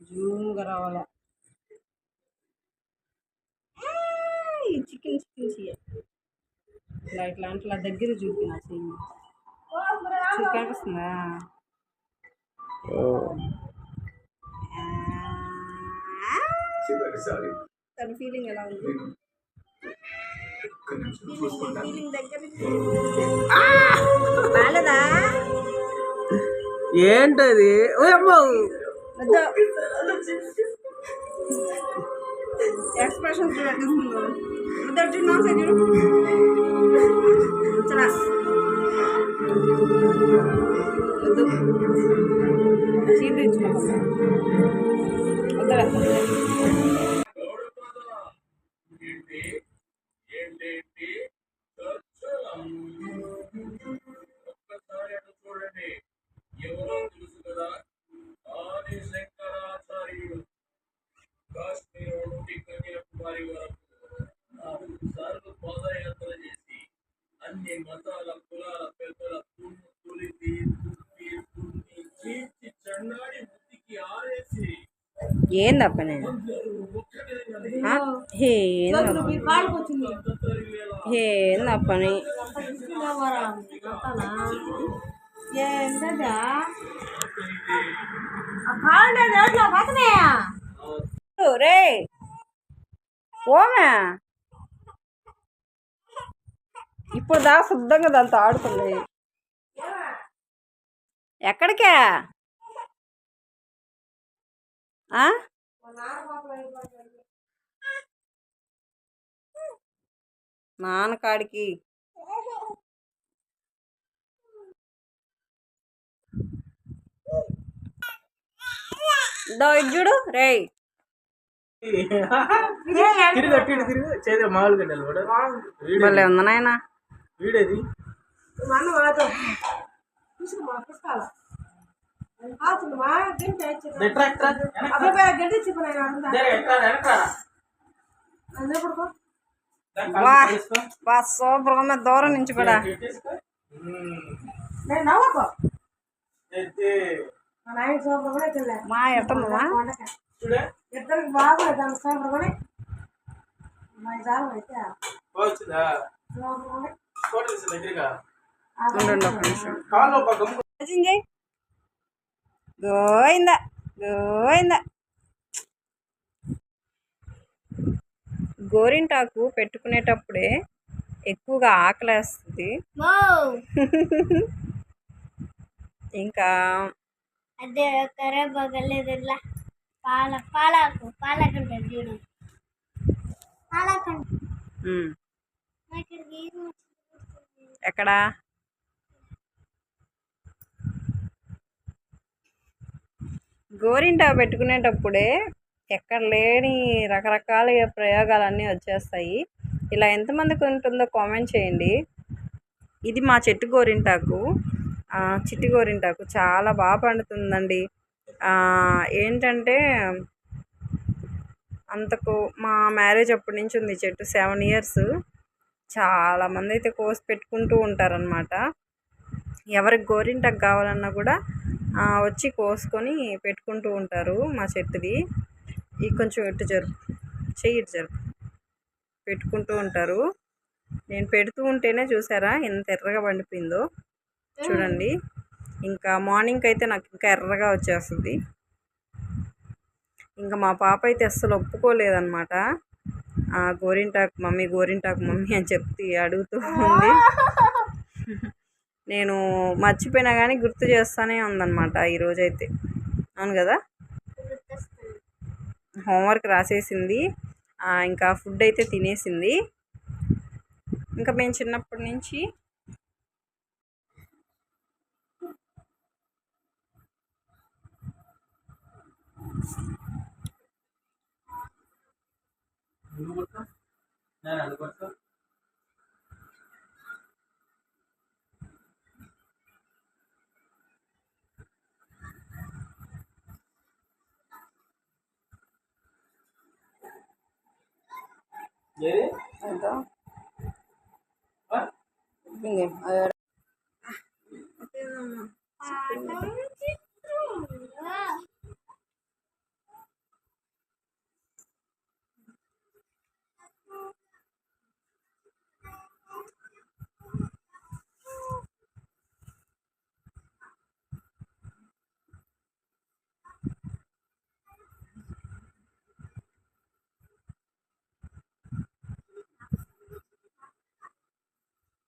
జూమ్గా రావాలా chicken chicken ఇట్లా ఇట్లా అంటే దగ్గర చూపిన కనిపిస్తుందా తన ఫీలింగ్ ఎలా ఉంది ఫీలింగ్ దగ్గర బాలేదా ఏంటది ఎక్స్ప్రెషన్ చూడండి ఏందప్పనే ఏందప్పని రే ఓమే ఇప్పుడు దా శుద్ధంగా దాంతో ఆడుతుంది ఎక్కడికే నాన్నకాడికి చూడు రే భలే ఉంది నాయన వీడేది సూపర్ గా దూరం నుంచి కూడా మా ఎట్టుందా ఇద్దరికి బాగోలేదు సూపర్ కూడా గోయిందా గోయిందా గోరింటాకు పెట్టుకునేటప్పుడే ఎక్కువగా ఆకలేస్తుంది ఇంకా అదే కరేపాకు పాలాకు పాలకంటే చూడు పాలకంట ఎక్కడ గోరింటాకు పెట్టుకునేటప్పుడే ఎక్కడ లేని రకరకాల ప్రయోగాలన్నీ వచ్చేస్తాయి. ఇలా ఎంతమందికి ఉంటుందో కామెంట్ చేయండి. ఇది మా చెట్టు గోరింటాకు, చిట్టి గోరింటాకు చాలా బాగా పండుతుందండి. ఏంటంటే అంతకు మా మ్యారేజ్ అప్పటి నుంచి ఉంది చెట్టు 7 ఇయర్స్. చాలామంది అయితే కోసి పెట్టుకుంటూ ఉంటారనమాట. ఎవరికి గోరింటాకు కావాలన్నా కూడా వచ్చి కోసుకొని పెట్టుకుంటూ ఉంటారు మా చెట్టుది. ఈ కొంచెం ఇటు జరుపు పెట్టుకుంటూ ఉంటారు. నేను పెడుతూ ఉంటేనే చూసారా ఎంత ఎర్రగా పండిపోయిందో చూడండి. ఇంకా మార్నింగ్ అయితే నాకు ఇంకా ఎర్రగా వచ్చేస్తుంది. ఇంకా మా పాప అయితే అస్సలు ఒప్పుకోలేదన్నమాట. గోరింటాకు మమ్మీ అని చెప్పి అడుగుతూ ఉంది. నేను మర్చిపోయినా కానీ గుర్తు చేస్తూనే ఉందన్నమాట ఈరోజైతే. అవును కదా, హోంవర్క్ రాసేసింది, ఇంకా ఫుడ్ అయితే తినేసింది. ఇంకా మేము చిన్నప్పటి నుంచి పాఠం చిత్రంలో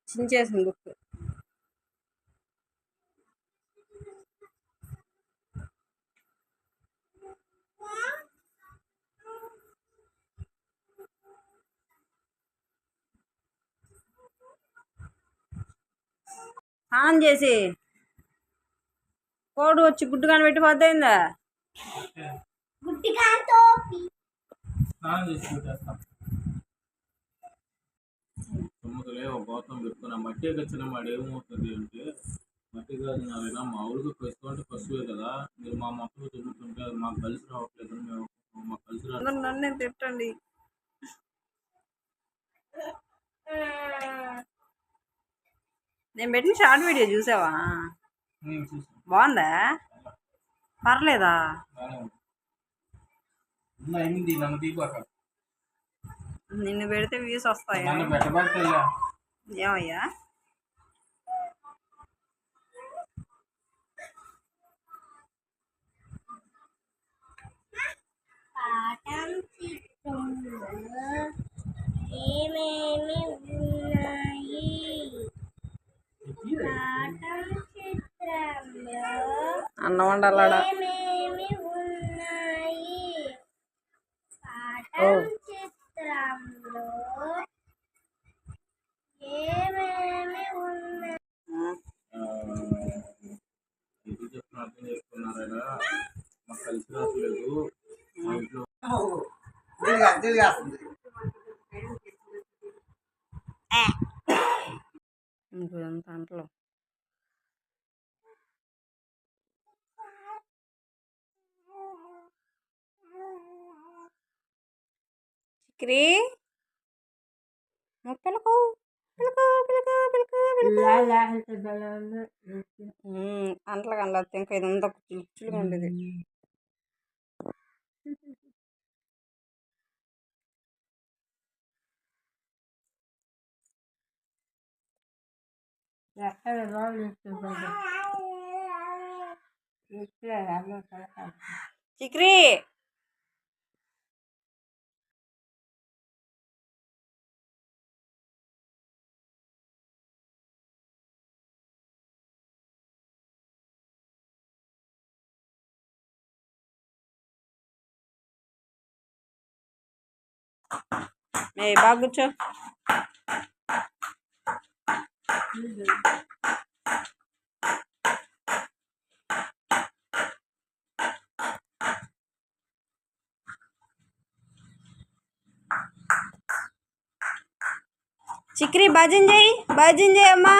చించేసింది బుక్. ఆన్ చేసి కోడు వచ్చి గుడ్డు కానీ పెట్టి పోద్దా. గుడ్డిగా టోపీ గౌతం పెట్టుకుని మట్టి వచ్చిన వాడు ఏమవుతుంది అంటే మట్టి కాదు నాదైనా మామూలుగా పసుపు అంటే పసువే కదా, మీరు మా మొక్కలు తుమ్ముతుంటే అది మాకు కలిసి రావట్లేదు, మేము మాకు కలిసి రావట్లేదు. నన్ను తిట్టండి. నేను పెట్టిన షార్ట్ వీడియో చూసావా? బాగుందా? పర్లేదా? నన్ను తీసుకోక నిన్ను పెడితే వ్యూస్ వస్తాయా? నన్ను పెట్టబట్టలే. ఏమయ్యా? పాఠం చిత్రంలో ఏమేమి ఉన్నాయి? పాఠం చిత్రంలో అన్నం వండాలాడా? ఏమేమి ఉన్నాయి? పాఠం చిత్రంలో ఏమేమి ఉన్నాయి? ఇది చెప్పిన అర్థం చేసుకున్నారా? మాకు కలిసి రావట్లేదు, మా ఇంట్లో ఇంకంత అంటలో చిక్రీ పిలకో పిలకో పిలకో పిలకో అంటలు కనలేదు. ఇంకా ఇదంతా చిలుచులుగా ఉండేది. చిక్రీ బాగా కూర్చో. చిక్రీ భజన చేయి అమ్మా.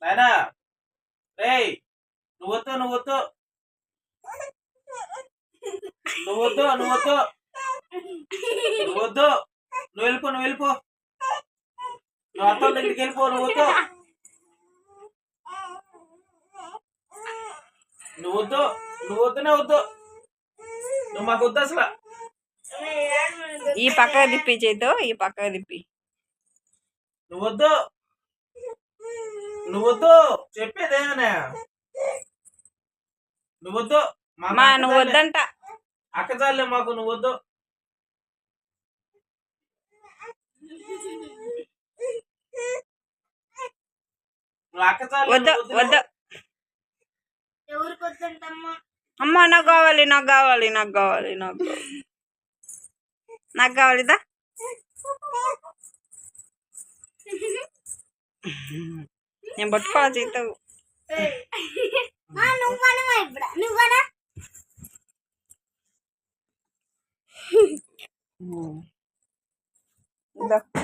నాయనా రేయ్, నువ్వొద్దు నువ్వొద్దు నువ్వొద్దు నువ్వొద్దు నువ్వొద్దు నువ్వు వెళ్ళిపో, నువ్వు వెళ్ళిపో, నువ్వు అత్తల దగ్గరికి వెళ్ళిపో, నువ్వొద్దు. నువ్వు వద్దు, నువ్వు వద్దునే వద్దు, నువ్వు మాకు వద్దు అసలు. ఈ పక్కకు తిప్పి చేతో, ఈ పక్కకు తిప్పి. నువ్వు వద్దు, నువ్వు వద్దు, చెప్పేదేమన్నా నువ్వు వద్దు. మా నువ్వు వద్దంట. అక్కచాలే మాకు, నువ్వు వద్దు. నువ్వు అక్కచాలే, వద్దు వద్దు. ఎవరికి వద్దంటమ్మా? అమ్మ నాకు కావాలి, నాకు కావాలి, నాకు కావాలి, నాకు కావాలి, నాకు కావాలిదా. నేను పట్టుకోవాలి చేతో. నువ్వనమా ఇప్పుడు? నువ్వనా?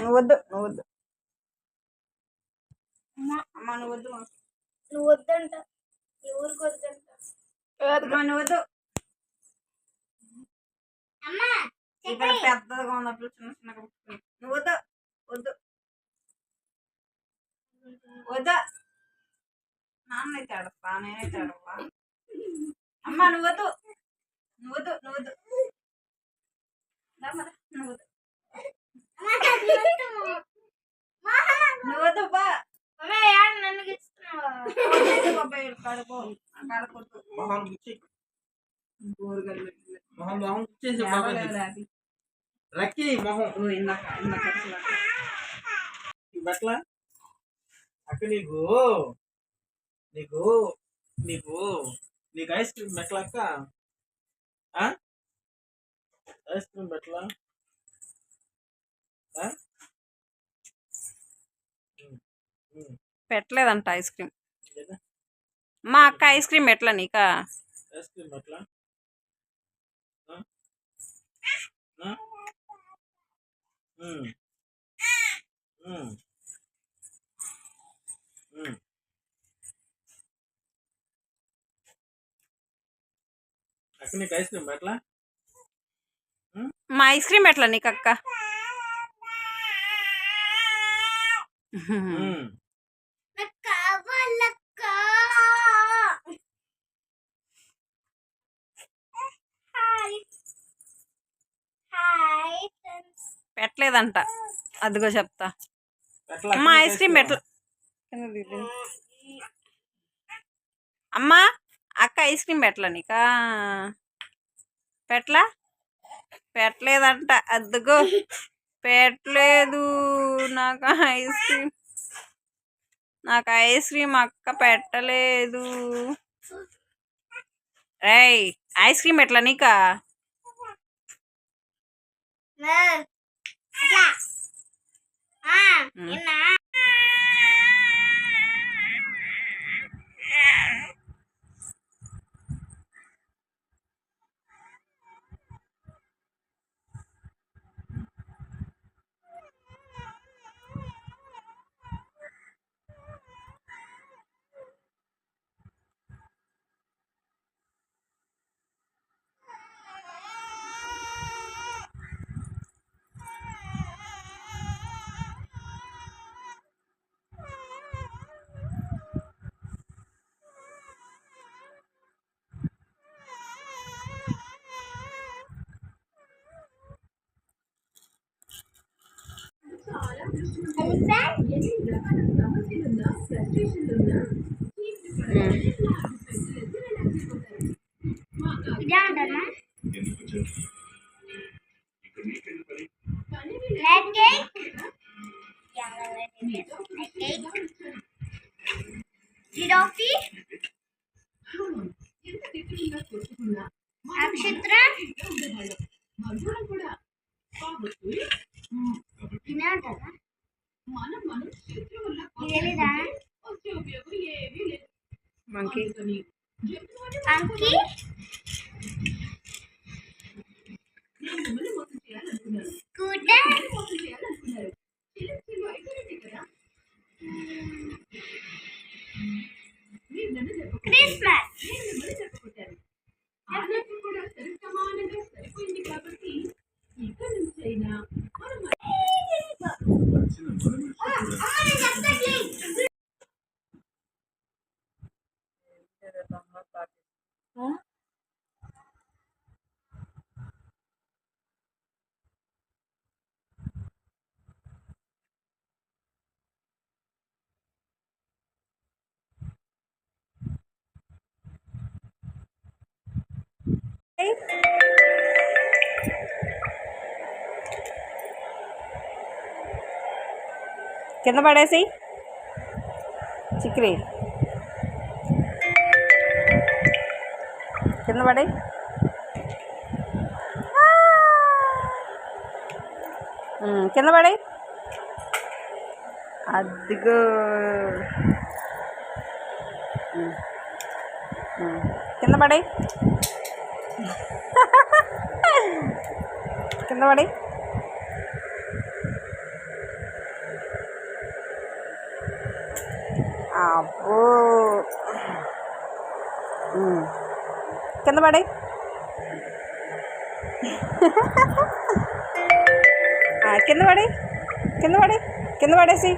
నువ్వు వద్దు, నువ్వు వద్దు అమ్మ, నువ్వు వద్దు. నువ్వు వద్దంట. ఎవరికి వద్దంట? నువ్వు వద్దు. అమ్మా ఇక్కడ పెద్దగా ఉన్నప్పుడు చిన్న చిన్నగా పెట్టుకుని. నువ్వు వద్దు, వద్దు, వద్దు. నాన్న అయితే అడపా, నేనైతే అడపా. అమ్మ నువ్వు వద్దు, నువ్వు వద్దు, నువ్వు వద్దు, నువ్వు వద్దు, నువ్వు వద్దు బా. నన్ను ఇస్తున్నావా? కడుకో కడుకోద్దు. మొహం గుచ్చి, బోరుగల్లు మొహం మొహం గుచ్చేసి రక్కి మొహం ఇందాక ఇందాక బట్లా అక్క. నీకు నీకు నీకు నీకు ఐస్ క్రీమ్ బెట్ల అక్క. ఐస్ క్రీమ్ బెట్ల. పెట్టలేదంట ఐస్ క్రీమ్. మా అక్క ఐస్ క్రీమ్ ఎట్లా నీకా? ఐస్ క్రీమ్ బెట్ల. అక్క నీకు ఐస్ క్రీమ్ బెట్ల. మా ఐస్ క్రీమ్ ఎట్లా నీకు అక్క? నాకు కావాలక్క. Hi hi friends. పెట్టలేదంట, అదిగో చెప్తా. బెట్ల అమ్మా ఐస్ క్రీమ్ ఎట్లా? అమ్మా అక్క ఐస్ క్రీమ్ పెట్టలా నీకా? పెట్లా? పెట్టలేదంట, అద్దుగో పెట్టలేదు. నాకు ఐస్ క్రీమ్, నాకు ఐస్ క్రీమ్ అక్క పెట్టలేదు. రేయ్ ఐస్ క్రీమ్ ఎట్లా నీకా? అట్లా నిన్న ఇదే అంటారా? జిరాఫీ, నక్షత్ర, ఇదే అంటారా? తెలీదా? మంకీ, అంకి, స్కూటర్, క్రిస్మస్. కింద పడేసి చిక్రీ కింద పడే కింద పడే అదిగో కింద పడే కింద పడే అబ్బో కింద పడే కింద పడే కింద పడే కింద పడేసి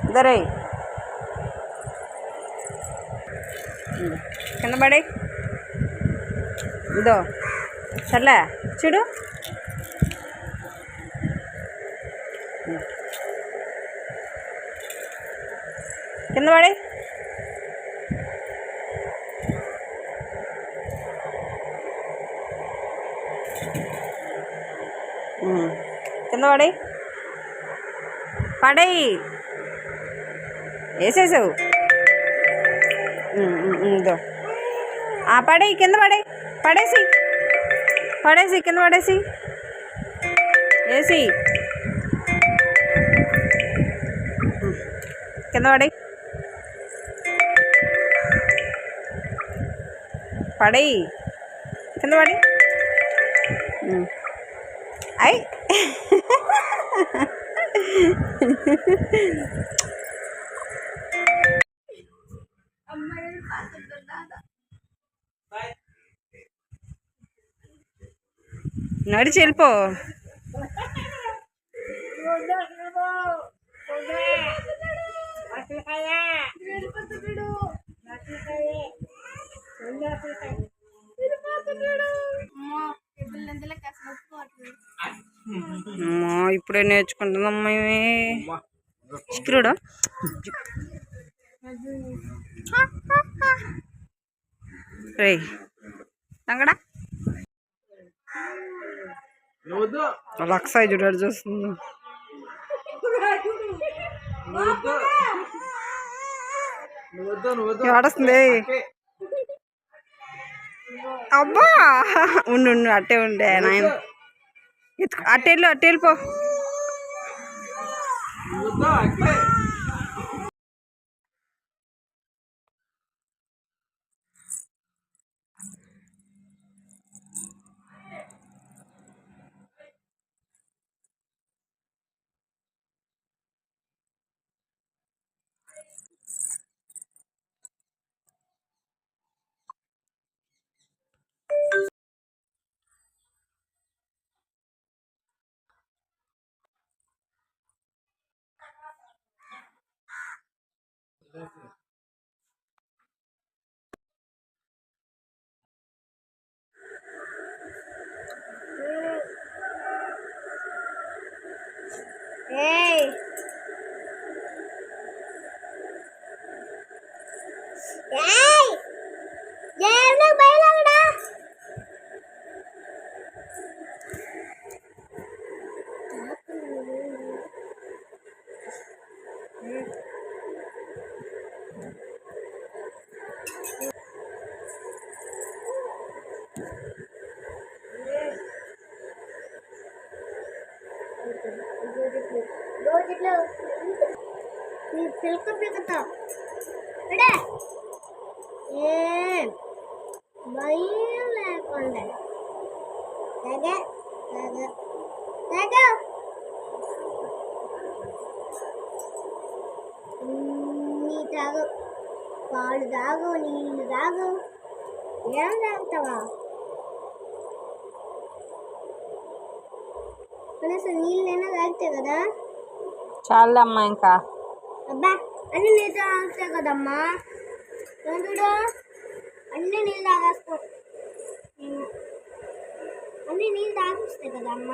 ఇద్దరే కింద పడే ఇదో సర్లే చూడు కింద పడే కింద పడే పడేయి వేసేసావు ఇదో పడేయి కింద పడేయి పడేసి పడేసి కింద పడేసి వేసి కింద పడేయి పడేయి కింద పడి అయ్ నడిచి వెళ్ళిపో ఇప్పుడే నేర్చుకుంటున్నాం చిక్కురుడా రే తంగడా లక్ష చూడాడు చూస్తుంది ఏడొస్తుంది అబ్బా ఉండు అట్టే ఉండే నాయన అట్టెళ్ళు అట్టెళ్ళిపో Hey. Hey. Jangan bayang dah. Silka pikata. Ada. Bayang lah konde. Jaga. Ni tahu. Palu tahu, ni tahu. Yang tahu. కనీసం నీళ్ళైనా తాగితే కదా చాలమ్మా ఇంకా అబ్బా అని నీతో తాగితే కదమ్మా చూడు అన్ని నీళ్ళు తాగేస్తాం. అన్ని నీళ్ళు తాగిస్తాయి కదా అమ్మ,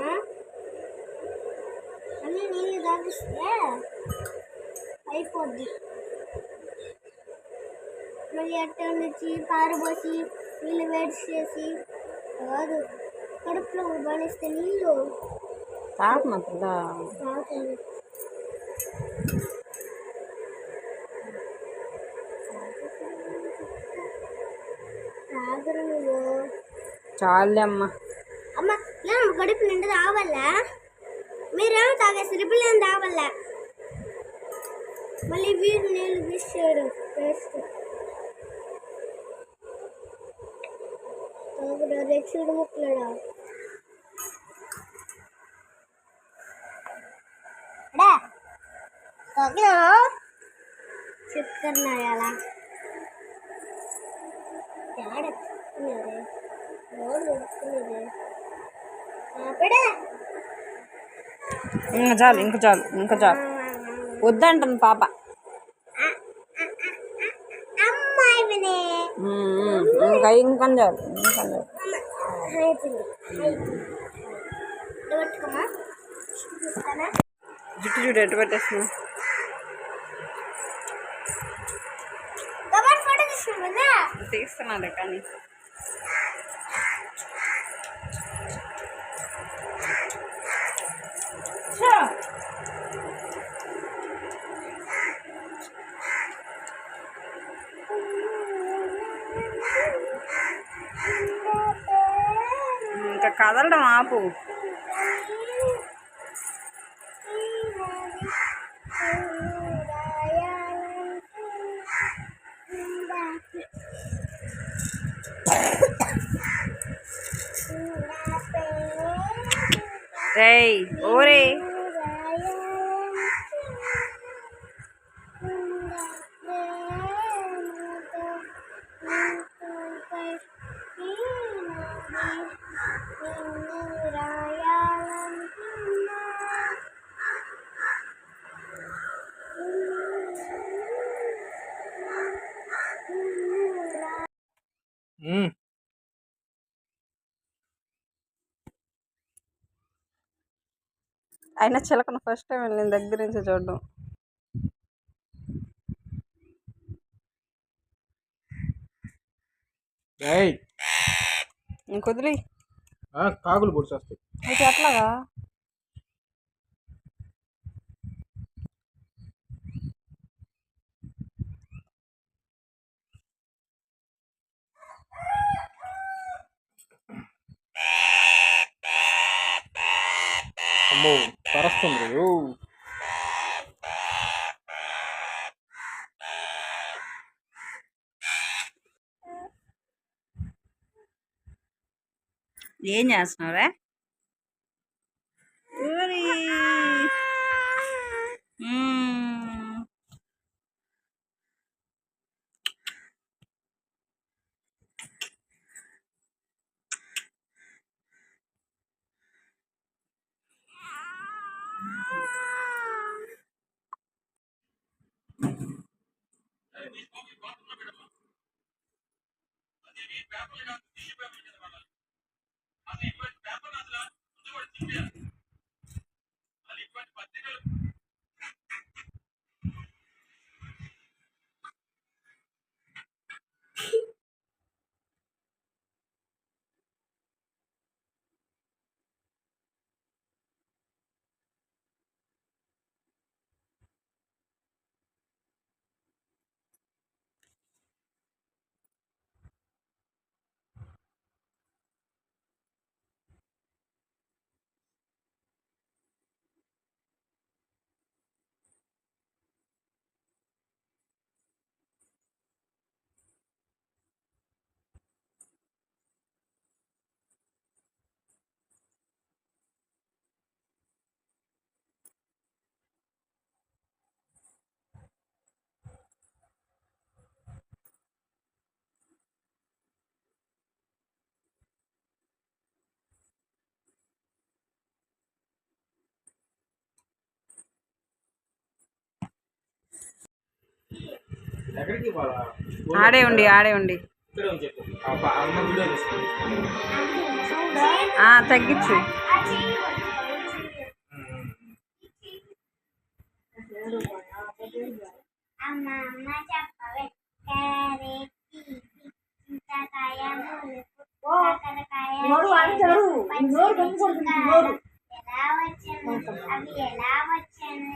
అన్ని నీళ్ళు తాగిస్తే అయిపోద్ది. మళ్ళీ అట్ట నుంచి పారబోసి నీళ్ళు వేడి చేసి కాదు, కడుపులో బలిస్తే నీళ్ళు తాగమా పిల్ల. తాగుతుంది. తాగరు నువ్వు. చాలే అమ్మ. అమ్మ ఏమో కడుపు నిండా తాగవల్లా, మీరేమో తాగేస్తారు, ఇప్పుడు ఏం తాగవల్లా. మళ్ళీ వీరు నీళ్ళు తీసాడు వేస్ట్. తాగుడు రెచ్చుడు ముక్కలడా చెప్తున్నాయాలా చెప్తున్నదే చెప్తున్నదే పెడే చాలు, ఇంకా చాలు, ఇంకా చాలు. వద్దంటాను పాప. అమ్మాయి ఇంకా ఇంకా చాలు, ఇంకా చాలు. పట్టుకోమా చూస్తానా. జుట్టు చూడు ఎట్టు పెట్టేస్తున్నా. ఫోటో తీసుకున్నావు కదా, తీస్తున్నాలే కానీ ఇంకా కదలడం ఆపు. రేయ్ ఓరే అయినా చిలకను ఫస్ట్ టైం వెళ్ళిన దగ్గర నుంచి చూడడం. ఇంకొదిలి కాకులు పొడిచేస్తాయి. అయితే ఎట్లాగా అమ్మో కరస్తుంది. ఏం చేస్తున్నావురా? ఎక్కడికి వాళ్ళ ఆడే ఉండి ఇక్కడే ఉంది చెప్పు అమ్మ వీడియో తీసుకోండి. తగ్గించు. అమ్మ అమ్మ చెప్పవే క్యారెట్ చింతకాయ కాకరకాయ ఎలా వచ్చాను అవి ఎలా వచ్చాను.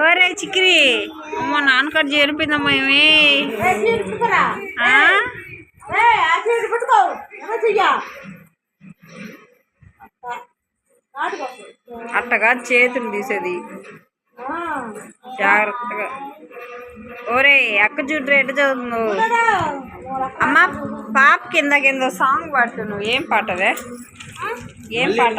ఓరే చిక్కిరి, అమ్మ నాన్నకట్ చేరిపోయిందమ్మా ఏమి. అట్టగా చేతులు తీసేది జాగ్రత్తగా. ఓరే అక్క చూడ్రు ఎట్ట చదువుతుందో. అమ్మ పాప కింద సాంగ్ పాడుతావు నువ్వు. ఏం పాటవే? ఏం పాట?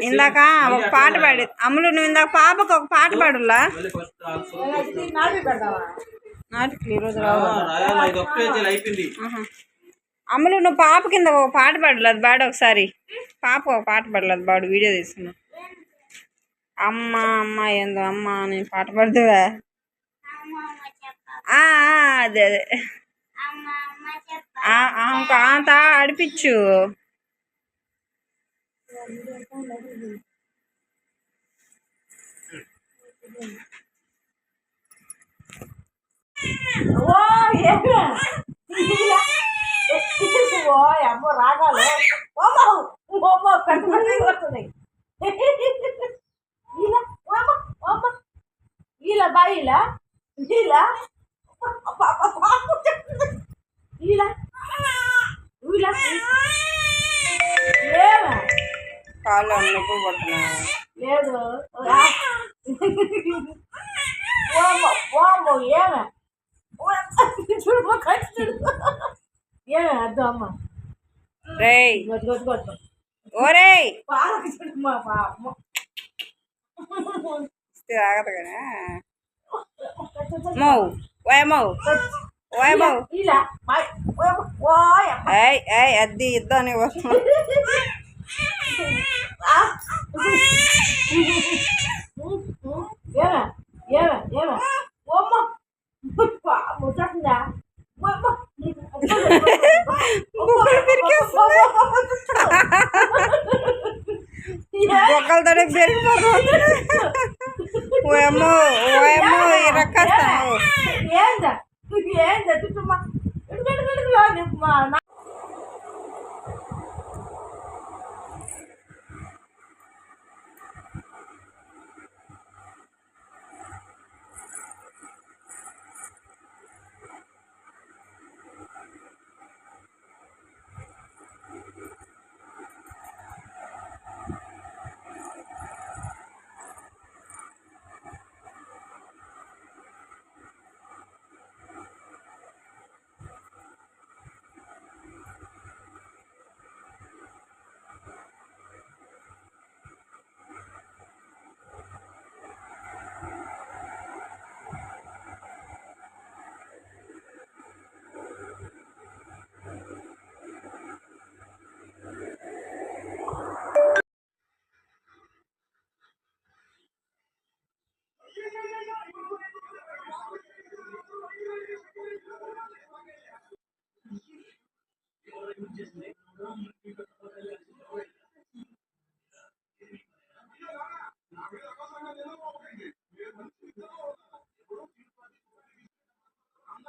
ఇందాక ఒక పాట పాడేది అమ్ములు. నువ్వు ఇందాక పాపకు ఒక పాట పాడులా. నాటికి ఈరోజు రావు. అమ్ములు నువ్వు పాప కింద ఒక పాట పాడలేదు, అది పాడు ఒకసారి. పాప ఒక పాట పాడలేదు, పాడు. వీడియో తీసుకున్నా. అమ్మ అమ్మ ఏందో అమ్మ నేను పాట పాడుతావా? అదే అంత ఆడిపించు. అమ్మో రాగాలు వస్తున్నాయి. ఇలా బాయిలా ఇలా కాళ్ళు నొప్పులు పడుతున్నాయి. లేదు ఏమే చూడు ఏమే అద్దు అమ్మ. రేయ్ కొట్టు ఓరేయ్ పాలకి చూడు మా పాప ఆగదుగానే. మౌ ఓయమౌ ఓయమౌ. అద్ది ఇద్దాని వస్తుంది. బొక్కలతో పెరిగిపోతుంది. ఓయమ్మో ఓయమ్మో రక్కేస్తాను.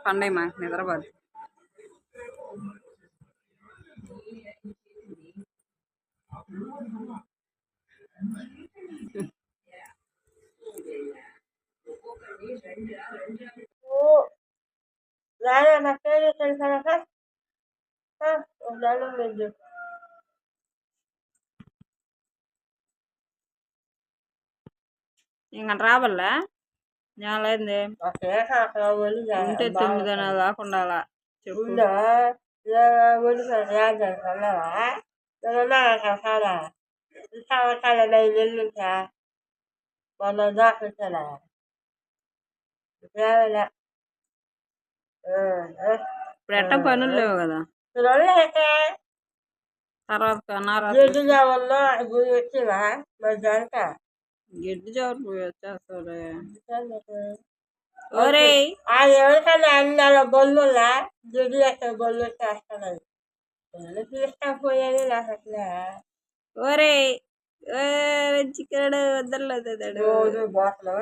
పండగ మాకు నిద్రపోదు. ఇంక రావాలా నేలైంది ఉంటే 9 దాకా ఉండాలా చెప్పు. ఇప్పుడు ఎట్ట పనులు లేవు కదా. తర్వాత గడ్డి జావల్లో గుడి వచ్చివా మధ్యాహ్నం గిడ్డు జోరు పోయి వచ్చేస్తాడే. ఒరేయ్ అది ఎవరికైనా అన్నాల బొల్లులా గిడ్డి అసలు బొల్లు వచ్చేస్తాడు తీసుకపోయేది నాకు అసలే ఒరేయ్ చికెన్ వద్దలేదు రోజు బాటలో